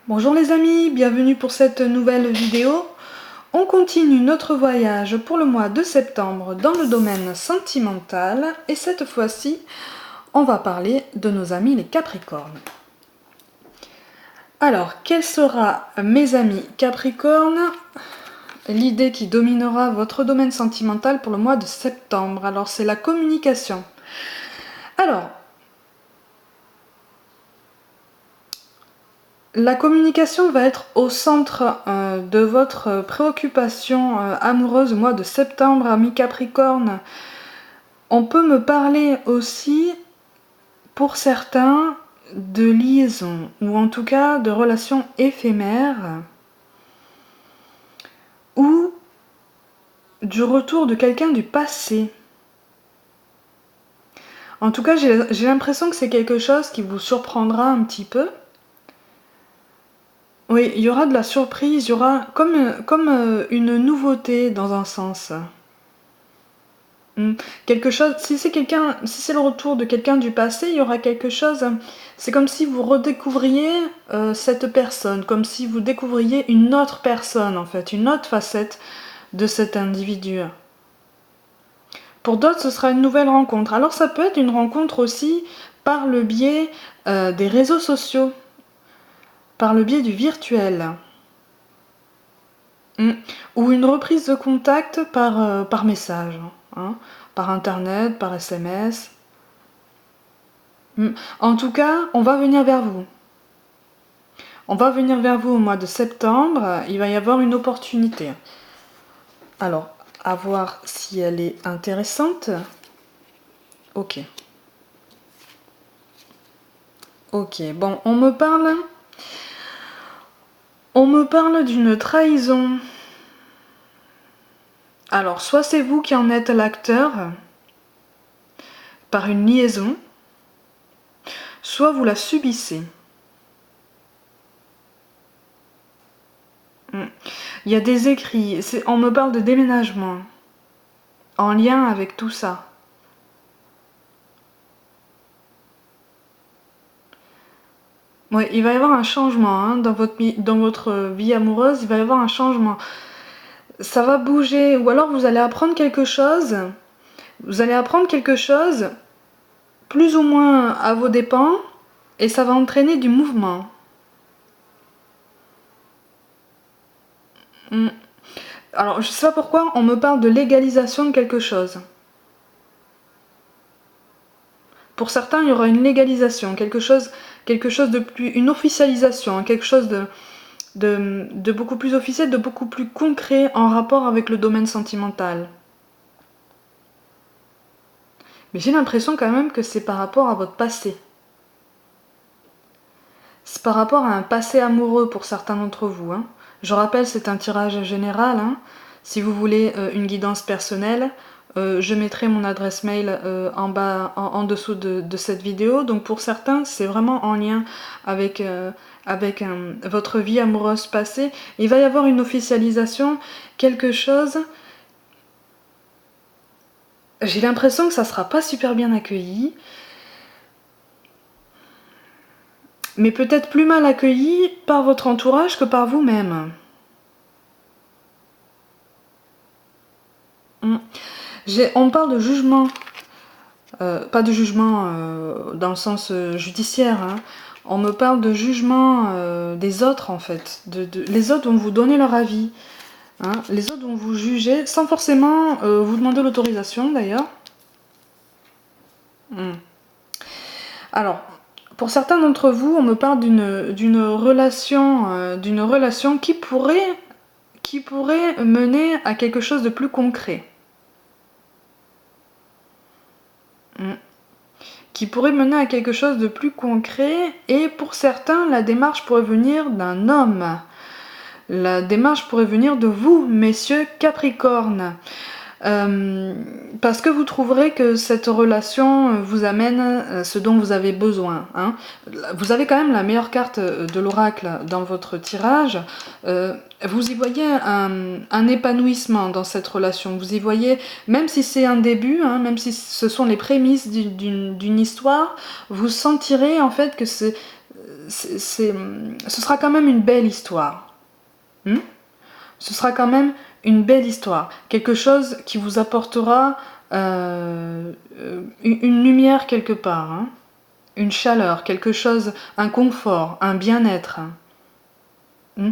Bonjour les amis, bienvenue pour cette nouvelle vidéo. On continue notre voyage pour le mois de septembre dans le domaine sentimental et cette fois-ci, on va parler de nos amis les Capricornes. Alors, quelle sera, mes amis Capricornes, l'idée qui dominera votre domaine sentimental pour le mois de septembre? Alors, c'est la communication. Alors, la communication va être au centre de votre préoccupation amoureuse au mois de septembre, amis Capricorne. On peut me parler aussi, pour certains, de liaison, ou en tout cas de relations éphémères, ou du retour de quelqu'un du passé. En tout cas, j'ai l'impression que c'est quelque chose qui vous surprendra un petit peu. Oui, il y aura de la surprise, il y aura comme une nouveauté dans un sens. Quelque chose, si c'est le retour de quelqu'un du passé, il y aura quelque chose, c'est comme si vous redécouvriez cette personne, comme si vous découvriez une autre personne en fait, une autre facette de cet individu. Pour d'autres, ce sera une nouvelle rencontre. Alors ça peut être une rencontre aussi par le biais des réseaux sociaux, par le biais du virtuel. Ou une reprise de contact par message, hein, par internet, par SMS. En tout cas, on va venir vers vous. On va venir vers vous au mois de septembre, il va y avoir une opportunité. Alors, à voir si elle est intéressante. Ok. Ok, bon, on me parle d'une trahison. Alors, soit c'est vous qui en êtes l'acteur, par une liaison, soit vous la subissez. Il y a des écrits, on me parle de déménagement, en lien avec tout ça. Ouais, il va y avoir un changement hein, dans votre vie amoureuse, il va y avoir un changement. Ça va bouger, ou alors vous allez apprendre quelque chose. Vous allez apprendre quelque chose, plus ou moins à vos dépens, et ça va entraîner du mouvement. Alors, je sais pas pourquoi, on me parle de légalisation de quelque chose. Pour certains, il y aura une légalisation, quelque chose de plus, une officialisation, quelque chose de beaucoup plus officiel, de beaucoup plus concret en rapport avec le domaine sentimental. Mais j'ai l'impression quand même que c'est par rapport à votre passé. C'est par rapport à un passé amoureux pour certains d'entre vous. Hein. Je rappelle, c'est un tirage général. Hein. Si vous voulez une guidance personnelle, je mettrai mon adresse mail en bas, en dessous de cette vidéo. Donc pour certains, c'est vraiment en lien avec, votre vie amoureuse passée. Il va y avoir une officialisation, quelque chose. J'ai l'impression que ça sera pas super bien accueilli. Mais peut-être plus mal accueilli par votre entourage que par vous-même. On parle de jugement, pas de jugement dans le sens judiciaire, hein. On me parle de jugement des autres en fait, les autres vont vous donner leur avis, hein. Les autres vont vous juger sans forcément vous demander l'autorisation d'ailleurs. Alors, pour certains d'entre vous, on me parle d'une relation qui pourrait mener à quelque chose de plus concret. Qui pourrait mener à quelque chose de plus concret, et pour certains, la démarche pourrait venir d'un homme. La démarche pourrait venir de vous, messieurs Capricorne. Parce que vous trouverez que cette relation vous amène ce dont vous avez besoin. Hein. Vous avez quand même la meilleure carte de l'oracle dans votre tirage. Vous y voyez un épanouissement dans cette relation. Vous y voyez, même si c'est un début, hein, même si ce sont les prémices d'une histoire, vous sentirez en fait que ce sera quand même une belle histoire. Hmm. Ce sera quand même une belle histoire. Quelque chose qui vous apportera une lumière quelque part. Hein. Une chaleur, quelque chose, un confort, un bien-être. Hmm.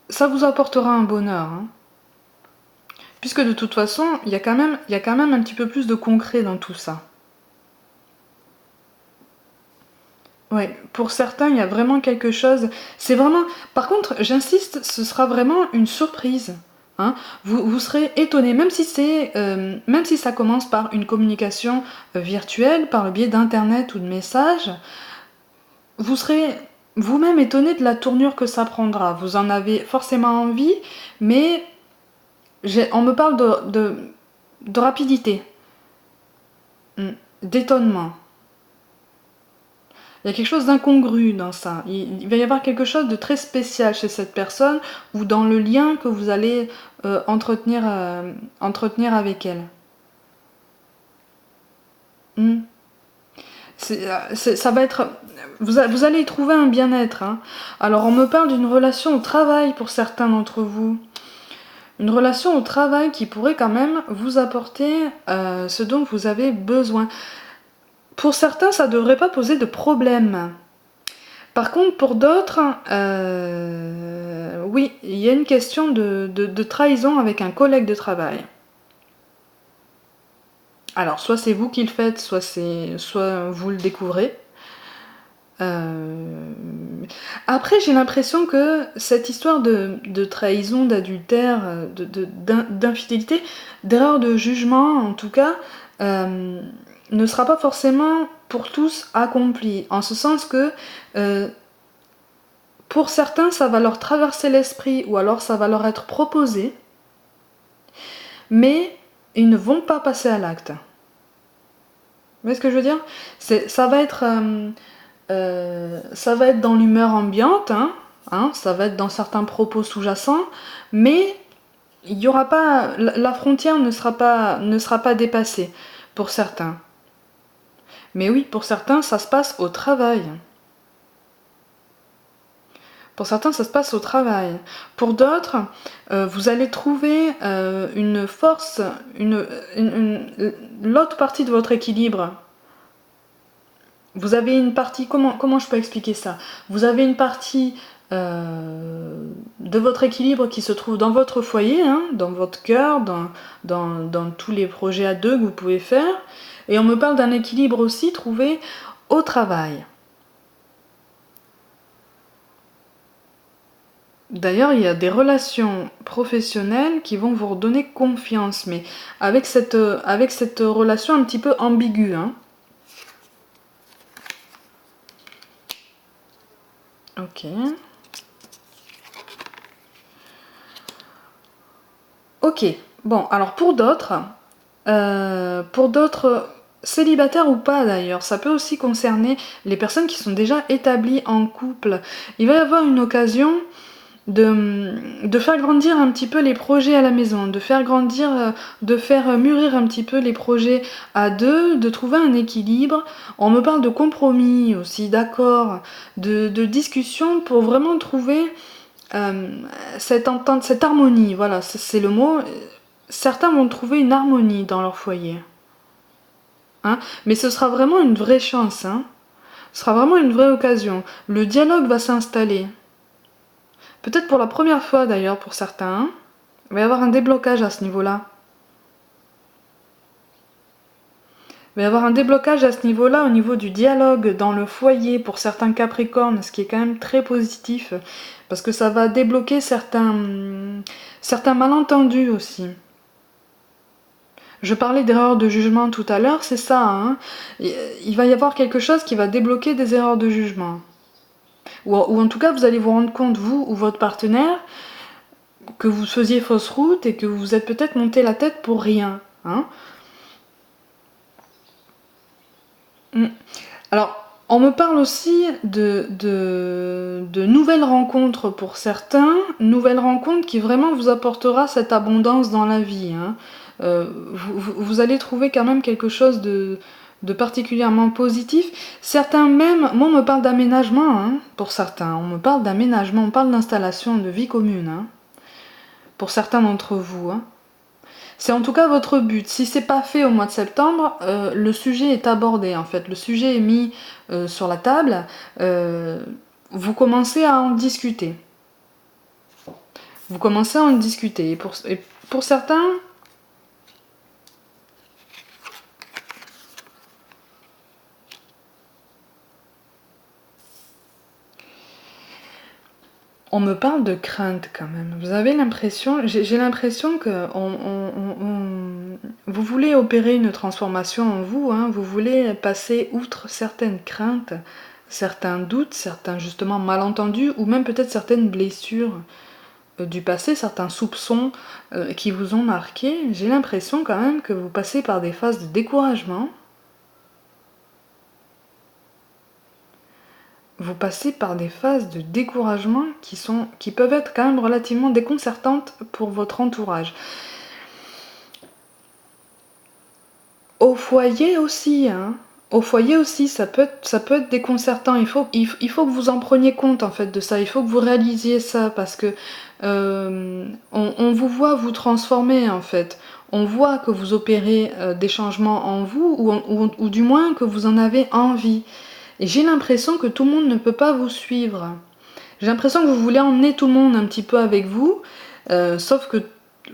Ça vous apportera un bonheur. Hein. Puisque de toute façon, il y a quand même un petit peu plus de concret dans tout ça. Ouais, pour certains, il y a vraiment quelque chose. C'est vraiment. Par contre, j'insiste, ce sera vraiment une surprise. Hein. Vous serez étonné, même si ça commence par une communication virtuelle, par le biais d'internet ou de messages, vous serez vous-même étonné de la tournure que ça prendra. Vous en avez forcément envie, mais on me parle de rapidité, d'étonnement. Il y a quelque chose d'incongru dans ça. Il va y avoir quelque chose de très spécial chez cette personne ou dans le lien que vous allez entretenir avec elle. Ça va être... Vous allez y trouver un bien-être. Hein. Alors on me parle d'une relation au travail pour certains d'entre vous. Une relation au travail qui pourrait quand même vous apporter ce dont vous avez besoin. Pour certains, ça ne devrait pas poser de problème. Par contre, pour d'autres, oui, il y a une question de trahison avec un collègue de travail. Alors, soit c'est vous qui le faites, soit vous le découvrez. Après, j'ai l'impression que cette histoire de trahison, d'adultère, d'infidélité, d'erreur de jugement, en tout cas, ne sera pas forcément pour tous accomplie. En ce sens que pour certains, ça va leur traverser l'esprit ou alors ça va leur être proposé, mais ils ne vont pas passer à l'acte. Vous voyez ce que je veux dire ? Ça va être dans l'humeur ambiante, ça va être dans certains propos sous-jacents, mais il y aura pas, la frontière ne sera pas dépassée pour certains. Mais oui, pour certains, ça se passe au travail. Pour certains, ça se passe au travail. Pour d'autres, vous allez trouver une force, l'autre partie de votre équilibre. Vous avez une partie, comment je peux expliquer ça ? Vous avez une partie de votre équilibre qui se trouve dans votre foyer, dans votre cœur, dans tous les projets à deux que vous pouvez faire. Et on me parle d'un équilibre aussi trouvé au travail. D'ailleurs, il y a des relations professionnelles qui vont vous redonner confiance, mais avec cette relation un petit peu ambiguë. Ok. Ok. Bon, alors pour d'autres, célibataires ou pas d'ailleurs, ça peut aussi concerner les personnes qui sont déjà établies en couple. Il va y avoir une occasion de faire grandir un petit peu les projets à la maison, de faire mûrir un petit peu les projets à deux, de trouver un équilibre. On me parle de compromis aussi, d'accord, de discussion pour vraiment trouver cette entente, cette harmonie, voilà, c'est le mot. Certains vont trouver une harmonie dans leur foyer. Mais ce sera vraiment une vraie chance. Ce sera vraiment une vraie occasion. Le dialogue va s'installer. Peut-être pour la première fois d'ailleurs pour certains. Il va y avoir un déblocage à ce niveau-là. Il va y avoir un déblocage à ce niveau-là, au niveau du dialogue dans le foyer pour certains Capricornes, ce qui est quand même très positif. Parce que ça va débloquer certains malentendus aussi. Je parlais d'erreurs de jugement tout à l'heure, c'est ça. Il va y avoir quelque chose qui va débloquer des erreurs de jugement. Ou en tout cas, vous allez vous rendre compte, vous ou votre partenaire, que vous faisiez fausse route et que vous vous êtes peut-être monté la tête pour rien. Alors, on me parle aussi de nouvelles rencontres pour certains, nouvelles rencontres qui vraiment vous apportera cette abondance dans la vie. Vous allez trouver quand même quelque chose de de particulièrement positif. Certains même, moi on me parle d'aménagement, hein, pour certains, on me parle d'aménagement, on parle d'installation, de vie commune, hein, pour certains d'entre vous. Hein. C'est en tout cas votre but. Si c'est pas fait au mois de septembre, le sujet est abordé en fait, le sujet est mis sur la table, vous commencez à en discuter. Vous commencez à en discuter. Et pour certains... On me parle de crainte quand même. Vous avez l'impression, j'ai l'impression que vous voulez opérer une transformation en vous, hein, vous voulez passer outre certaines craintes, certains doutes, certains justement malentendus, ou même peut-être certaines blessures du passé, certains soupçons qui vous ont marqué. J'ai l'impression quand même que vous passez par des phases de découragement. Vous passez par des phases de découragement qui peuvent être quand même relativement déconcertantes pour votre entourage. Au foyer aussi, hein. Au foyer aussi, ça peut être déconcertant. Il faut que vous en preniez compte en fait de ça. Il faut que vous réalisiez ça parce que on vous voit vous transformer en fait. On voit que vous opérez des changements en vous ou du moins que vous en avez envie. Et j'ai l'impression que tout le monde ne peut pas vous suivre. J'ai l'impression que vous voulez emmener tout le monde un petit peu avec vous, sauf que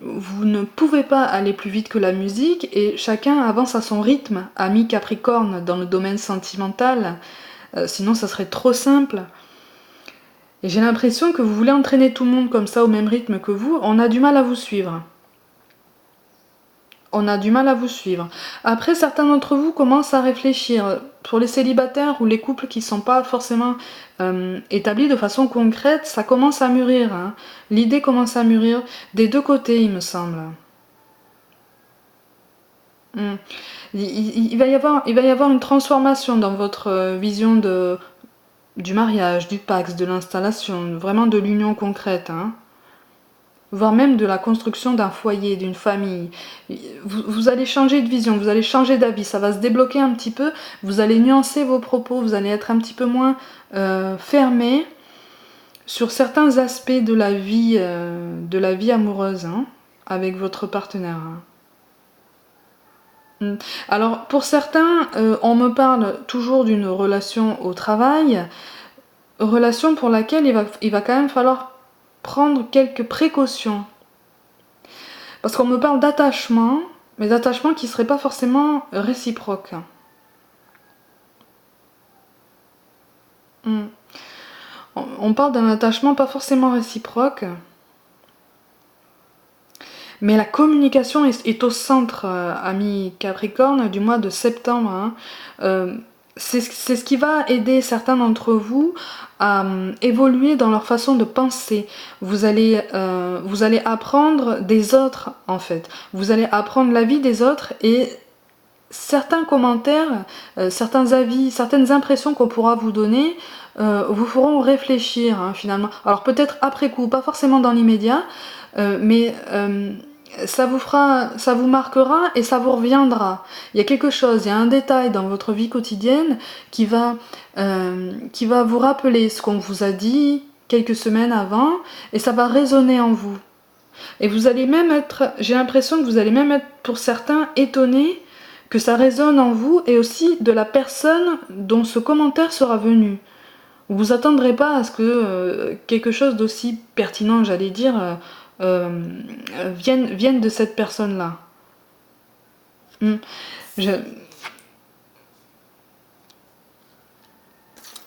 vous ne pouvez pas aller plus vite que la musique et chacun avance à son rythme, ami Capricorne dans le domaine sentimental, sinon ça serait trop simple. Et j'ai l'impression que vous voulez entraîner tout le monde comme ça au même rythme que vous, on a du mal à vous suivre. On a du mal à vous suivre. Après, certains d'entre vous commencent à réfléchir. Pour les célibataires ou les couples qui ne sont pas forcément établis de façon concrète, ça commence à mûrir. Hein. L'idée commence à mûrir des deux côtés, il me semble. Il va y avoir une transformation dans votre vision du mariage, du pax, de l'installation, vraiment de l'union concrète. Hein. Voire même de la construction d'un foyer, d'une famille. Vous allez changer de vision, vous allez changer d'avis, ça va se débloquer un petit peu, vous allez nuancer vos propos, vous allez être un petit peu moins fermé sur certains aspects de la vie amoureuse hein, avec votre partenaire. Alors pour certains, on me parle toujours d'une relation au travail, relation pour laquelle il va quand même falloir prendre quelques précautions. Parce qu'on me parle d'attachement, mais d'attachement qui ne serait pas forcément réciproque. On parle d'un attachement pas forcément réciproque. Mais la communication est au centre, ami Capricorne, du mois de septembre. Hein. C'est ce qui va aider certains d'entre vous à évoluer dans leur façon de penser. Vous allez apprendre des autres, en fait. Vous allez apprendre la vie des autres et certains commentaires, certains avis, certaines impressions qu'on pourra vous donner vous feront réfléchir, hein, finalement. Alors peut-être après coup, pas forcément dans l'immédiat, mais... ça vous marquera et ça vous reviendra. Il y a quelque chose, il y a un détail dans votre vie quotidienne qui va vous rappeler ce qu'on vous a dit quelques semaines avant et ça va résonner en vous. Et vous allez même être, j'ai l'impression que vous allez même être pour certains étonnés que ça résonne en vous et aussi de la personne dont ce commentaire sera venu. Vous vous attendrez pas à ce que quelque chose d'aussi pertinent, j'allais dire, viennent de cette personne-là.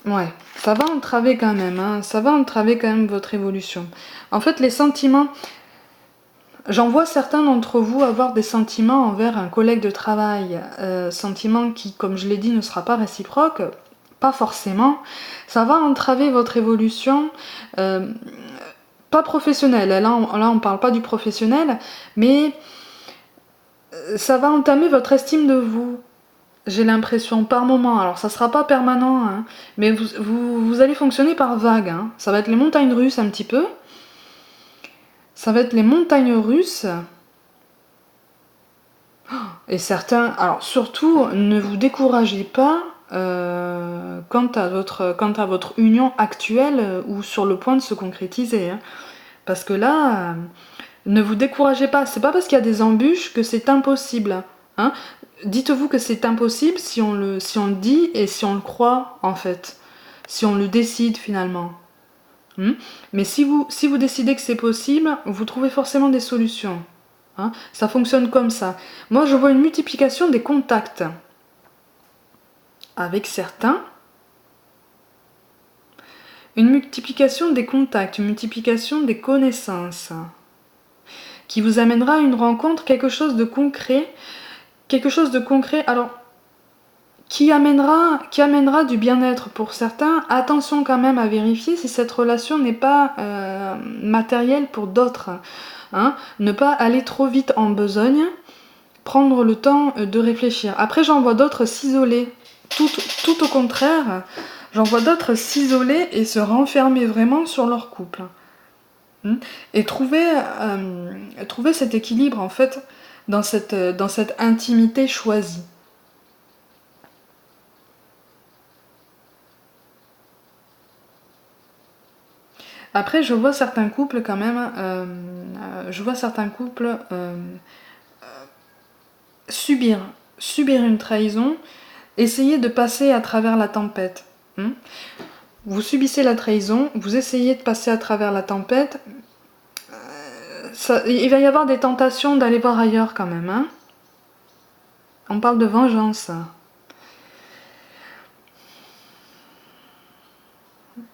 Ouais, ça va entraver quand même, hein, ça va entraver quand même votre évolution. En fait, les sentiments... J'en vois certains d'entre vous avoir des sentiments envers un collègue de travail, sentiments qui, comme je l'ai dit, ne sera pas réciproque, pas forcément. Ça va entraver votre évolution... pas professionnel, là on parle pas du professionnel, mais ça va entamer votre estime de vous, j'ai l'impression, par moment. Alors ça sera pas permanent, hein, mais vous allez fonctionner par vagues, hein. Ça va être les montagnes russes un petit peu, ça va être les montagnes russes, Et certains, alors surtout, ne vous découragez pas quant à votre union actuelle ou sur le point de se concrétiser. Hein. Parce que là, ne vous découragez pas. C'est pas parce qu'il y a des embûches que c'est impossible. Hein. Dites-vous que c'est impossible si on le dit et si on le croit en fait. Si on le décide finalement. Mais si vous décidez que c'est possible, vous trouvez forcément des solutions. Hein. Ça fonctionne comme ça. Moi, je vois une multiplication des contacts avec certains. Une multiplication des contacts, une multiplication des connaissances qui vous amènera à une rencontre, quelque chose de concret. Quelque chose de concret, alors, qui amènera du bien-être pour certains. Attention quand même à vérifier si cette relation n'est pas matérielle pour d'autres. Hein. Ne pas aller trop vite en besogne, prendre le temps de réfléchir. Après, j'en vois d'autres s'isoler. Tout au contraire, j'en vois d'autres s'isoler et se renfermer vraiment sur leur couple. Et trouver cet équilibre, en fait, dans cette intimité choisie. Après, je vois certains couples quand même, subir une trahison, essayer de passer à travers la tempête. Vous subissez la trahison, vous essayez de passer à travers la tempête, il va y avoir des tentations d'aller voir ailleurs quand même. Hein. On parle de vengeance.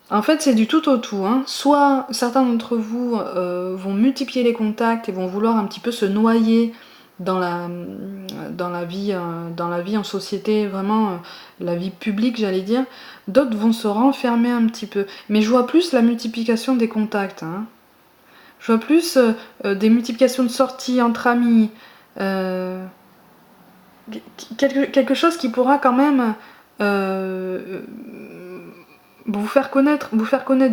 En fait, c'est du tout au tout. Hein. Soit certains d'entre vous vont multiplier les contacts et vont vouloir un petit peu se noyer dans la vie en société, vraiment la vie publique, j'allais dire. D'autres vont se renfermer un petit peu. Mais je vois plus la multiplication des contacts. Hein. Je vois plus des multiplications de sorties entre amis. Quelque chose qui pourra quand même vous faire connaître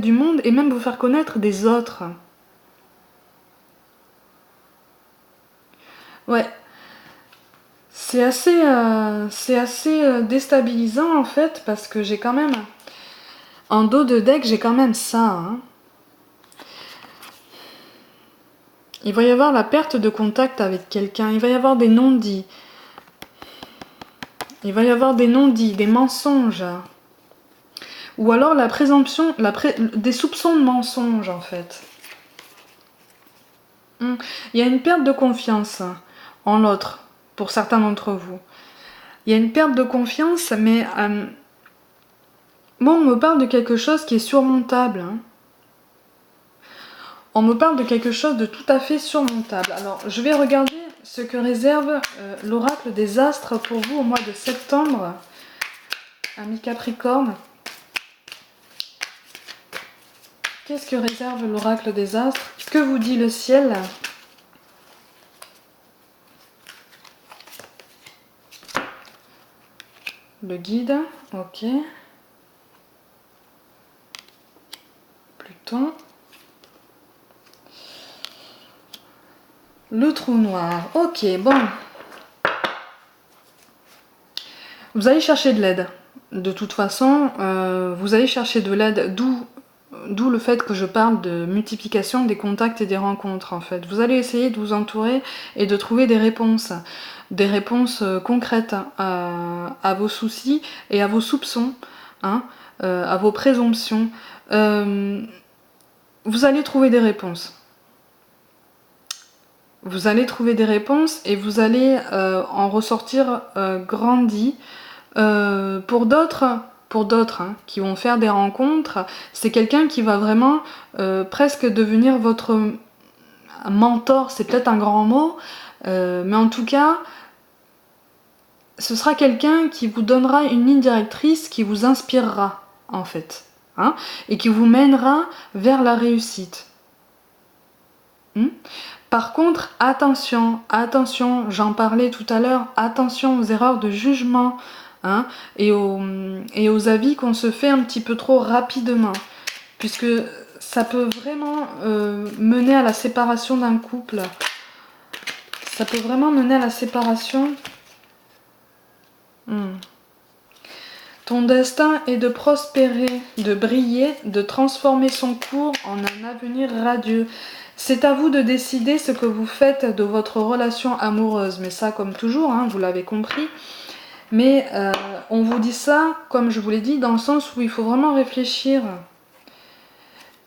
du monde et même vous faire connaître des autres. Ouais, c'est assez déstabilisant en fait parce que j'ai quand même en dos de deck j'ai quand même ça. Hein. Il va y avoir la perte de contact avec quelqu'un, il va y avoir des non-dits. Il va y avoir des non-dits, des mensonges. Ou alors la présomption, des soupçons de mensonges en fait. Il y a une perte de confiance en l'autre, pour certains d'entre vous. Il y a une perte de confiance, mais moi on me parle de quelque chose qui est surmontable. Hein. On me parle de quelque chose de tout à fait surmontable. Alors je vais regarder ce que réserve l'oracle des astres pour vous au mois de septembre, ami Capricorne. Qu'est-ce que réserve l'oracle des astres? Que vous dit le ciel? Le guide, ok. Pluton. Le trou noir, ok, bon. Vous allez chercher de l'aide. De toute façon, vous allez chercher de l'aide, d'où le fait que je parle de multiplication des contacts et des rencontres, en fait. Vous allez essayer de vous entourer et de trouver des réponses concrètes à vos soucis et à vos soupçons, hein, à vos présomptions. Vous allez trouver des réponses. Vous allez trouver des réponses et vous allez en ressortir grandi. Pour d'autres hein, qui vont faire des rencontres, c'est quelqu'un qui va vraiment presque devenir votre mentor, c'est peut-être un grand mot, mais en tout cas, ce sera quelqu'un qui vous donnera une ligne directrice, qui vous inspirera en fait, hein, et qui vous mènera vers la réussite. Par contre, attention, j'en parlais tout à l'heure, attention aux erreurs de jugement, hein, et aux avis qu'on se fait un petit peu trop rapidement, puisque ça peut vraiment mener à la séparation d'un couple. Ça peut vraiment mener à la séparation. Ton destin est de prospérer, de briller, de transformer son cours en un avenir radieux. C'est à vous de décider ce que vous faites de votre relation amoureuse. Mais ça, comme toujours, hein, vous l'avez compris. Mais on vous dit ça, comme je vous l'ai dit, dans le sens où il faut vraiment réfléchir.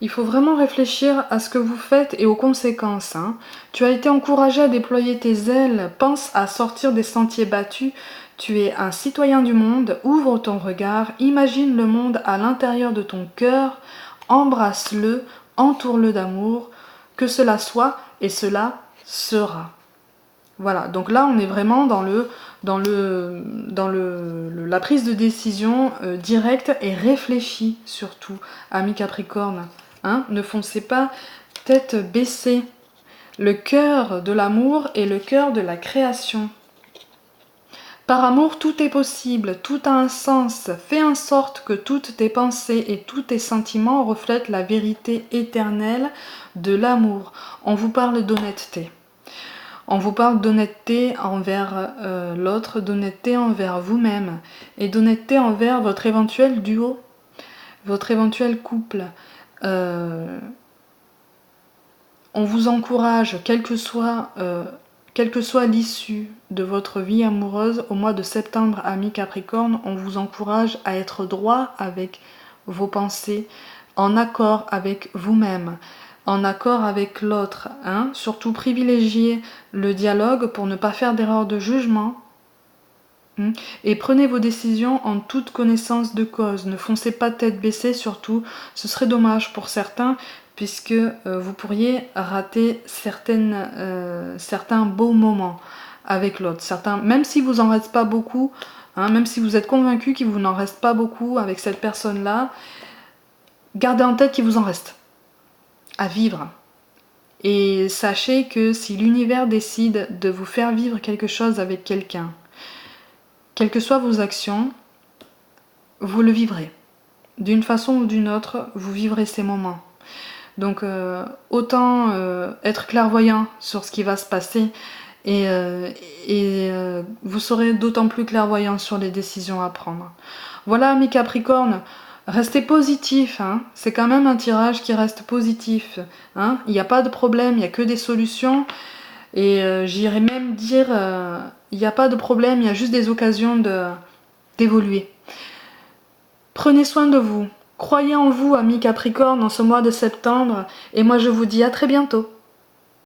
Il faut vraiment réfléchir à ce que vous faites et aux conséquences. Hein. Tu as été encouragé à déployer tes ailes. Pense à sortir des sentiers battus. Tu es un citoyen du monde. Ouvre ton regard. Imagine le monde à l'intérieur de ton cœur. Embrasse-le. Entoure-le d'amour. Que cela soit et cela sera. Voilà, donc là on est vraiment dans la prise de décision directe et réfléchie surtout, amis Capricorne. Hein, ne foncez pas tête baissée. Le cœur de l'amour est le cœur de la création. Par amour, tout est possible, tout a un sens. Fais en sorte que toutes tes pensées et tous tes sentiments reflètent la vérité éternelle de l'amour. On vous parle d'honnêteté. On vous parle d'honnêteté envers l'autre, d'honnêteté envers vous-même et d'honnêteté envers votre éventuel duo, votre éventuel couple. On vous encourage, quelle que soit l'issue de votre vie amoureuse, au mois de septembre, amis Capricorne, on vous encourage à être droit avec vos pensées, en accord avec vous-même, en accord avec l'autre. Hein. Surtout privilégiez le dialogue pour ne pas faire d'erreur de jugement. Et prenez vos décisions en toute connaissance de cause. Ne foncez pas tête baissée surtout, ce serait dommage pour certains puisque vous pourriez rater certains beaux moments avec l'autre. Même si vous en reste pas beaucoup, hein, même si vous êtes convaincu qu'il vous n'en reste pas beaucoup avec cette personne-là, gardez en tête qu'il vous en reste à vivre. Et sachez que si l'univers décide de vous faire vivre quelque chose avec quelqu'un, quelles que soient vos actions, vous le vivrez. D'une façon ou d'une autre, vous vivrez ces moments. Donc autant être clairvoyant sur ce qui va se passer et vous serez d'autant plus clairvoyant sur les décisions à prendre. Voilà, amis Capricorne, restez positif, hein. C'est quand même un tirage qui reste positif. Hein. Il n'y a pas de problème, il n'y a que des solutions. Et j'irais même dire, il n'y a pas de problème, il y a juste des occasions d'évoluer. Prenez soin de vous. Croyez en vous, amis Capricorne, en ce mois de septembre. Et moi, je vous dis à très bientôt.